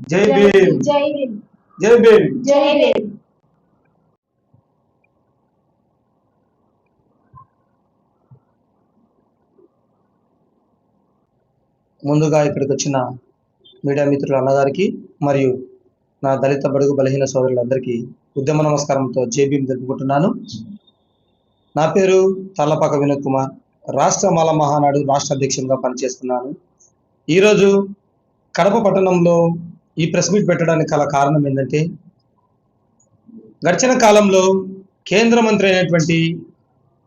జై భీమ్ జై భీమ్ జై భీమ్ జై భీమ్. ముందుగా ఇక్కడికి వచ్చిన మీడియా మిత్రుల అన్నగారికి మరియు నా దళిత బడుగు బలహీన సోదరులందరికీ ఉద్యమ నమస్కారంతో జై భీమ్ జరుపుకుంటున్నాను. నా పేరు తాళ్లపాక వినోద్ కుమార్, రాష్ట్ర మాల మహానాడు రాష్ట్ర అధ్యక్షునిగా పనిచేస్తున్నాను. ఈరోజు కడప పట్టణంలో ఈ ప్రెస్ మీట్ పెట్టడానికి గల కారణం ఏంటంటే, గడిచిన కాలంలో కేంద్ర మంత్రి అయినటువంటి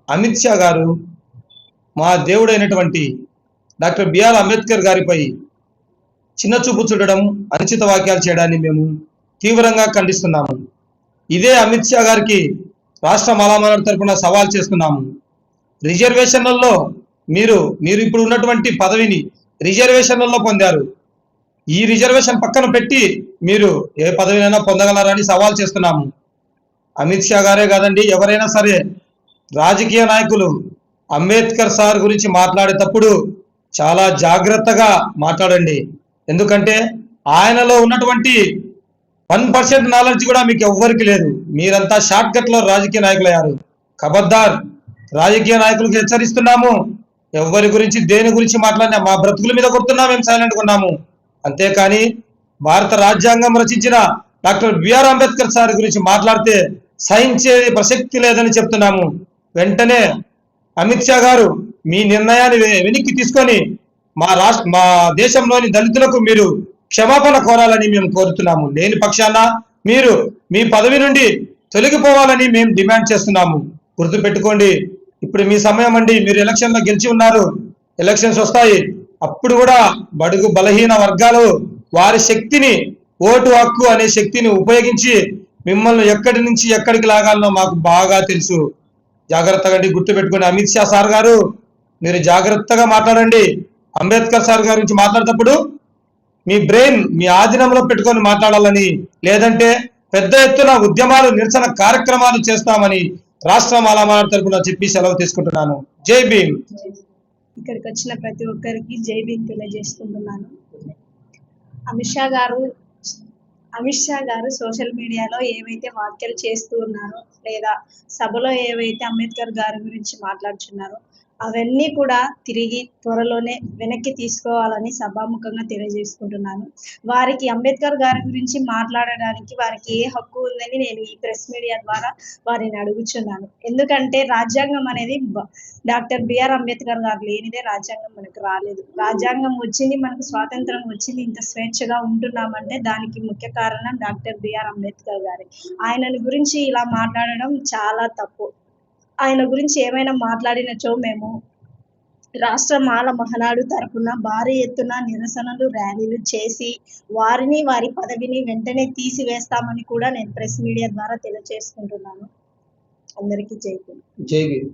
అమిత్ షా గారు మా దేవుడైనటువంటి డాక్టర్ బిఆర్ అంబేద్కర్ గారిపై చిన్న చూపు చూడడం, అనుచిత వాక్యాలు చేయడాన్ని మేము తీవ్రంగా ఖండిస్తున్నాము. ఇదే అమిత్ షా గారికి రాష్ట్ర మాలామానాడు తరఫున సవాల్ చేస్తున్నాము. రిజర్వేషన్లలో మీరు ఇప్పుడు ఉన్నటువంటి పదవిని రిజర్వేషన్లలో పొందారు. ఈ రిజర్వేషన్ పక్కన పెట్టి మీరు ఏ పదవినైనా పొందగలరని సవాల్ చేస్తున్నాము. అమిత్ షా గారే కాదండి, ఎవరైనా సరే రాజకీయ నాయకులు అంబేద్కర్ సార్ గురించి మాట్లాడేటప్పుడు చాలా జాగ్రత్తగా మాట్లాడండి. ఎందుకంటే ఆయనలో ఉన్నటువంటి 1% నాలెడ్జ్ కూడా మీకు ఎవ్వరికి లేదు. మీరంతా షార్ట్ కట్ లో రాజకీయ నాయకులు అయ్యారు. ఖబర్దార్, రాజకీయ నాయకులకు హెచ్చరిస్తున్నాము. ఎవరి గురించి దేని గురించి మాట్లాడినా మా బ్రతుకుల మీద కొడుతున్నా మేము సైలెంట్గా ఉన్నాము. అంతేకాని భారత రాజ్యాంగం రచించిన డాక్టర్ బిఆర్ అంబేద్కర్ సార్ గురించి మాట్లాడితే సహించే ప్రసక్తి లేదని చెప్తున్నాము. వెంటనే అమిత్ షా గారు మీ నిర్ణయాన్ని వెనక్కి తీసుకొని మా దేశంలోని దళితులకు మీరు క్షమాపణ కోరాలని మేము కోరుతున్నాము. లేని పక్షాన మీరు మీ పదవి నుండి తొలగిపోవాలని మేము డిమాండ్ చేస్తున్నాము. గుర్తుపెట్టుకోండి, ఇప్పుడు మీ సమయం అండి. మీరు ఎలక్షన్లో గెలిచి ఉన్నారు, ఎలక్షన్స్ వస్తాయి. అప్పుడు కూడా బడుగు బలహీన వర్గాలు వారి శక్తిని, ఓటు హక్కు అనే శక్తిని ఉపయోగించి మిమ్మల్ని ఎక్కడి నుంచి ఎక్కడికి లాగాలనో మాకు బాగా తెలుసు. జాగ్రత్తగా గుర్తుపెట్టుకోండి. అమిత్ షా సార్ గారు, మీరు జాగ్రత్తగా మాట్లాడండి. అంబేద్కర్ సార్ గారి గురించి మాట్లాడేటప్పుడు మీ బ్రెయిన్ మీ ఆధీనంలో పెట్టుకొని మాట్లాడాలని, లేదంటే పెద్ద ఎత్తున ఉద్యమాలు, నిరసన కార్యక్రమాలు చేస్తామని రాష్ట్ర మాలామానాడు తరపున చెప్పి సెలవు తీసుకుంటున్నాను. జై భీమ్. ఇక్కడికి వచ్చిన ప్రతి ఒక్కరికి జై భీమ్ తెలియజేసుకుంటున్నాను. అమిత్ షా గారు సోషల్ మీడియాలో ఏవైతే వ్యాఖ్యలు చేస్తూ ఉన్నారో, లేదా సభలో ఏవైతే అంబేద్కర్ గారి గురించి మాట్లాడుచున్నారో అవన్నీ కూడా తిరిగి త్వరలోనే వెనక్కి తీసుకోవాలని సభాముఖంగా తెలియజేసుకుంటున్నాను. వారికి అంబేద్కర్ గారి గురించి మాట్లాడడానికి వారికి ఏ హక్కు ఉందని నేను ఈ ప్రెస్ మీడియా ద్వారా వారిని అడుగుచున్నాను. ఎందుకంటే రాజ్యాంగం అనేది డాక్టర్ బిఆర్ అంబేద్కర్ గారు లేనిదే రాజ్యాంగం మనకు రాలేదు. రాజ్యాంగం వచ్చింది, మనకు స్వాతంత్రం వచ్చింది, ఇంత స్వేచ్ఛగా ఉంటున్నామంటే దానికి ముఖ్య కారణం డాక్టర్ బిఆర్ అంబేద్కర్ గారి. ఆయనని గురించి ఇలా మాట్లాడడం చాలా తప్పు. ఆయన గురించి ఏమైనా మాట్లాడినచో మేము రాష్ట్ర మాల మహానాడు తరఫున భారీ ఎత్తున నిరసనలు, ర్యాలీలు చేసి వారి పదవిని వెంటనే తీసివేస్తామని కూడా నేను ప్రెస్ మీడియా ద్వారా తెలియజేసుకుంటున్నాను. అందరికీ జై భీమ్. జై భీమ్.